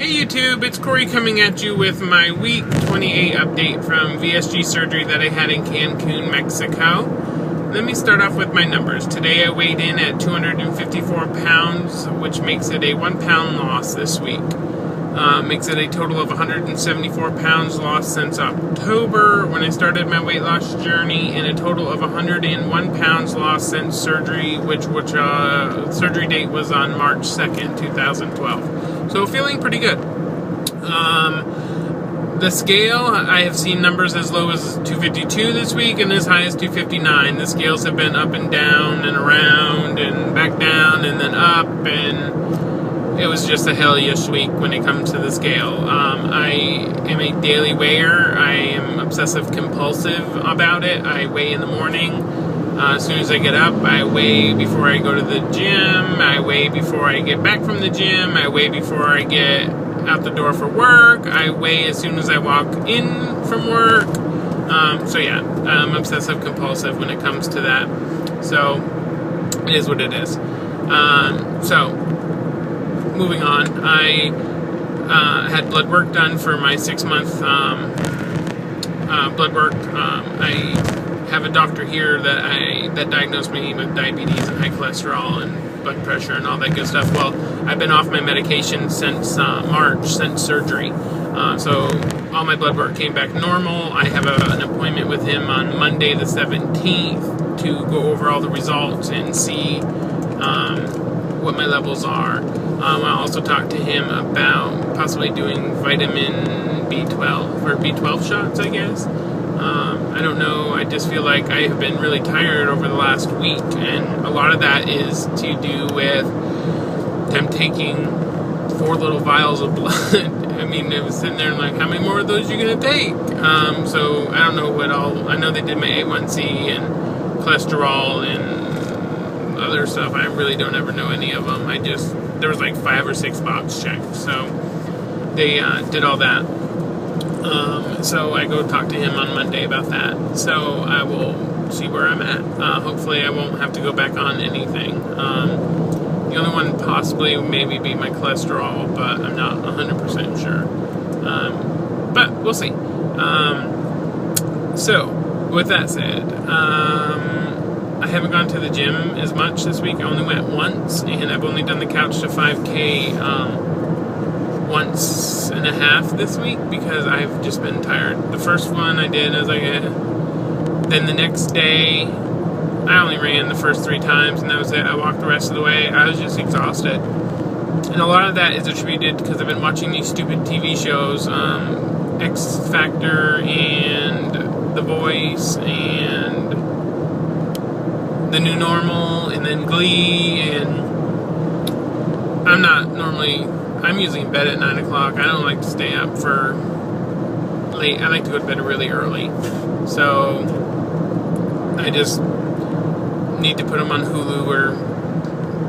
Hey YouTube, it's Corey coming at you with my week 28 update from VSG surgery that I had in Cancun, Mexico. Let me start off with my numbers. Today I weighed in at 254 pounds, which makes it a 1 pound loss this week. Makes it a total of 174 pounds lost since October when I started my weight loss journey, and a total of 101 pounds lost since surgery, which surgery date was on March 2nd, 2012. So feeling pretty good. The scale, I have seen numbers as low as 252 this week and as high as 259. The scales have been up and down and around and back down and then up, and it was just a hellish week when it comes to the scale. I am a daily weigher. I am obsessive compulsive about it. I weigh in the morning. As soon as I get up, I weigh before I go to the gym. I weigh before I get back from the gym. I weigh before I get out the door for work. I weigh as soon as I walk in from work. So yeah, I'm obsessive compulsive when it comes to that. So it is what it is. So moving on, I had blood work done for my 6-month blood work. I have a doctor here that diagnosed me with diabetes and high cholesterol and blood pressure and all that good stuff. Well, I've been off my medication since March, since surgery. So all my blood work came back normal. I have an appointment with him on Monday the 17th to go over all the results and see what my levels are. I'll also talk to him about possibly doing vitamin B12 or B12 shots, I guess. I don't know, I just feel like I have been really tired over the last week, and a lot of that is to do with them taking 4 little vials of blood. I mean, it was sitting there like, how many more of those are you going to take? So I don't know what all, I know they did my A1C and cholesterol and other stuff. I really don't ever know any of them. There was like 5 or 6 box checks, so they did all that. So I go talk to him on Monday about that. So I will see where I'm at. Hopefully I won't have to go back on anything. The only one possibly maybe be my cholesterol, but I'm not 100% sure. But we'll see. So with that said, I haven't gone to the gym as much this week. I only went once, and I've only done the couch to 5K once and a half this week because I've just been tired. The first one I did, I was like, Then the next day, I only ran the first 3 times, and that was it. I walked the rest of the way. I was just exhausted. And a lot of that is attributed because I've been watching these stupid TV shows, X Factor and The Voice and The New Normal and then Glee, and I'm usually in bed at 9 o'clock. I don't like to stay up for late. I like to go to bed really early. So I just need to put them on Hulu or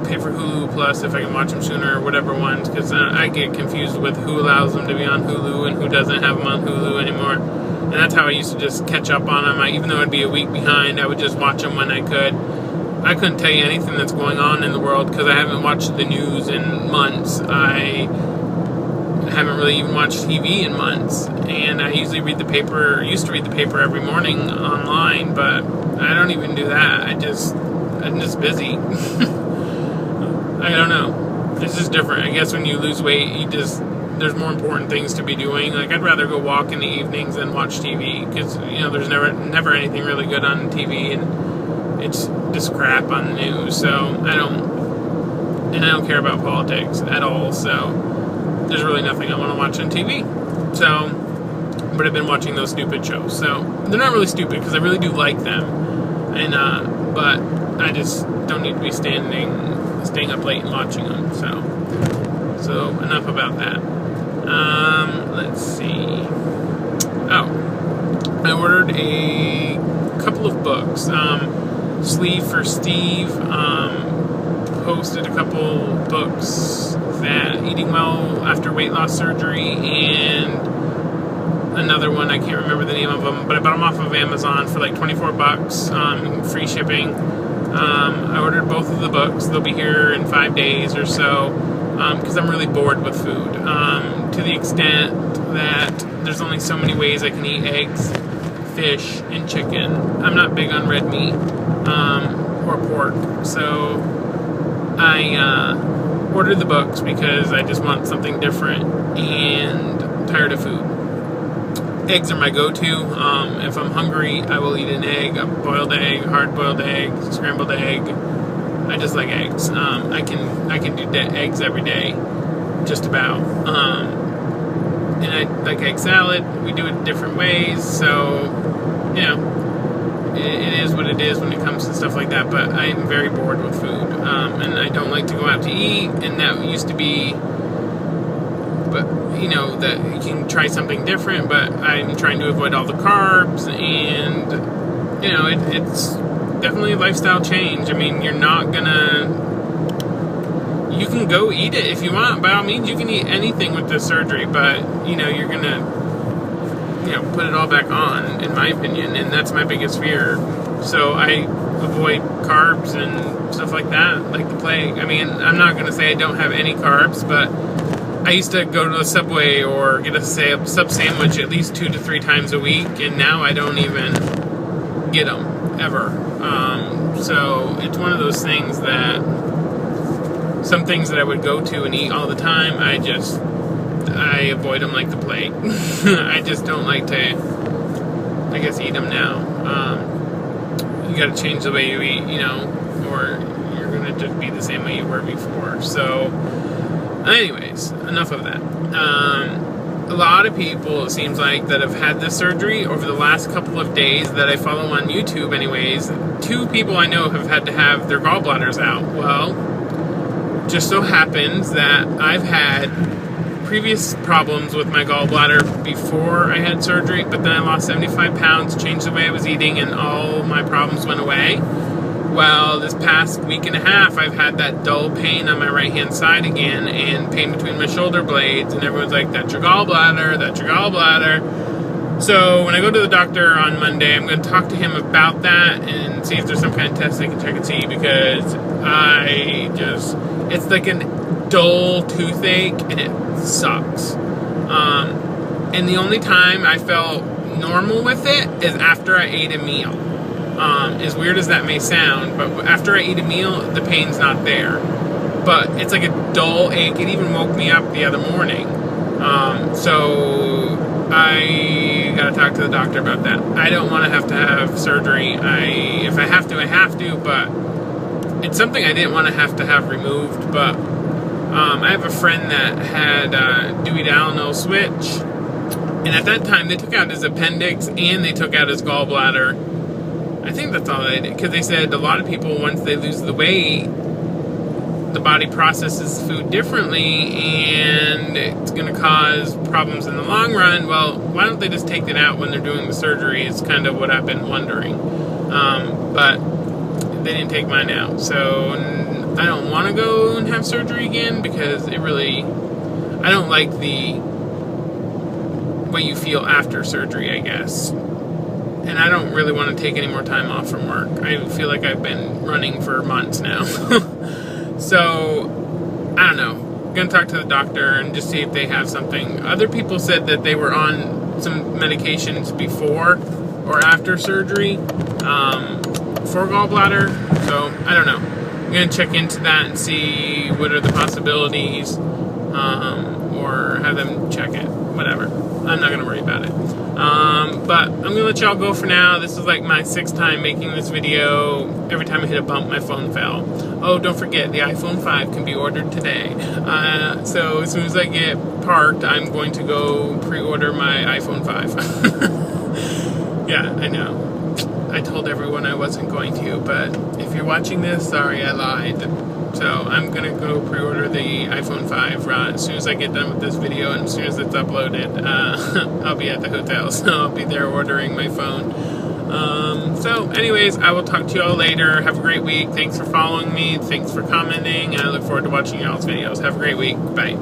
pay for Hulu Plus if I can watch them sooner or whatever ones, because I get confused with who allows them to be on Hulu and who doesn't have them on Hulu anymore. And that's how I used to just catch up on them. Even though I'd be a week behind, I would just watch them when I could. I couldn't tell you anything that's going on in the world because I haven't watched the news in months. I haven't really even watched TV in months. And I usually used to read the paper every morning online, but I don't even do that. I'm just busy. I don't know. It's just different. I guess when you lose weight, there's more important things to be doing. Like, I'd rather go walk in the evenings than watch TV because, there's never anything really good on TV, and it's just crap on the news. So I don't care about politics at all. So there's really nothing I want to watch on TV. So, but I've been watching those stupid shows. So they're not really stupid because I really do like them, and but I just don't need to be staying up late and watching them. So enough about that. Let's see. Oh, I ordered a couple of books. Sleeve for Steve posted a couple books, that Eating Well After Weight Loss Surgery, and another one, I can't remember the name of them, but I bought them off of Amazon for like $24, free shipping. I ordered both of the books. They'll be here in 5 days or so. because I'm really bored with food, to the extent that there's only so many ways I can eat eggs, fish, and chicken. I'm not big on red meat or pork, so I ordered the books because I just want something different and tired of food. Eggs are my go-to. If I'm hungry, I will eat an egg, a boiled egg, hard-boiled egg, scrambled egg. I just like eggs. I can do eggs every day, just about. And I like egg salad. We do it different ways, so you know, it is what it is when it comes to stuff like that. But I am very bored with food, and I don't like to go out to eat. And that used to be, but you know, that you can try something different. But I'm trying to avoid all the carbs, and you know, it's definitely a lifestyle change. I mean, you're not gonna. You can go eat it if you want. By all means, you can eat anything with this surgery, but you know, you're gonna, you know, put it all back on, in my opinion, and that's my biggest fear. So I avoid carbs and stuff like that, like the plague. I mean, I'm not gonna say I don't have any carbs, but I used to go to the Subway or get a sub sandwich at least 2 to 3 times a week, and now I don't even get them ever. So it's one of those things that some things that I would go to and eat all the time, I avoid them like the plague. I just don't like to, I guess, eat them now. You got to change the way you eat, you know, or you're going to just be the same way you were before. So, anyways, enough of that. A lot of people, it seems like, that have had this surgery over the last couple of days that I follow on YouTube anyways, 2 people I know have had to have their gallbladders out. Well, just so happens that I've had previous problems with my gallbladder before I had surgery, but then I lost 75 pounds, changed the way I was eating, and all my problems went away. Well, this past week and a half, I've had that dull pain on my right-hand side again, and pain between my shoulder blades, and everyone's like, that's your gallbladder, that's your gallbladder. So when I go to the doctor on Monday, I'm going to talk to him about that and see if there's some kind of test they can check and see, because it's like a dull toothache, and it sucks. And the only time I felt normal with it is after I ate a meal. As weird as that may sound, but after I eat a meal, the pain's not there. But it's like a dull ache. It even woke me up the other morning. So I gotta talk to the doctor about that. I don't want to have surgery. If I have to, I have to, but it's something I didn't want to have removed. But I have a friend that had Dewey-Dalrymple switch, and at that time they took out his appendix and they took out his gallbladder. I think that's all they did, because they said a lot of people, once they lose the weight, the body processes food differently and it's going to cause problems in the long run. Well, why don't they just take it out when they're doing the surgery is kind of what I've been wondering. But they didn't take mine out, so I don't want to go and have surgery again, because I don't like the way you feel after surgery, I guess. And I don't really want to take any more time off from work. I feel like I've been running for months now. So, I don't know. I'm going to talk to the doctor and just see if they have something. Other people said that they were on some medications before or after surgery for gallbladder. So, I don't know. I'm going to check into that and see what are the possibilities, or have them check it. Whatever. I'm not going to worry about it. But I'm going to let y'all go for now. This is like my 6th time making this video. Every time I hit a bump, my phone fell. Oh, don't forget, the iPhone 5 can be ordered today. So as soon as I get parked, I'm going to go pre-order my iPhone 5. Yeah, I know. I told everyone I wasn't going to, but if you're watching this, sorry, I lied. So I'm going to go pre-order the iPhone 5 as soon as I get done with this video, and as soon as it's uploaded, I'll be at the hotel, so I'll be there ordering my phone. So anyways, I will talk to you all later. Have a great week. Thanks for following me. Thanks for commenting, and I look forward to watching y'all's videos. Have a great week. Bye.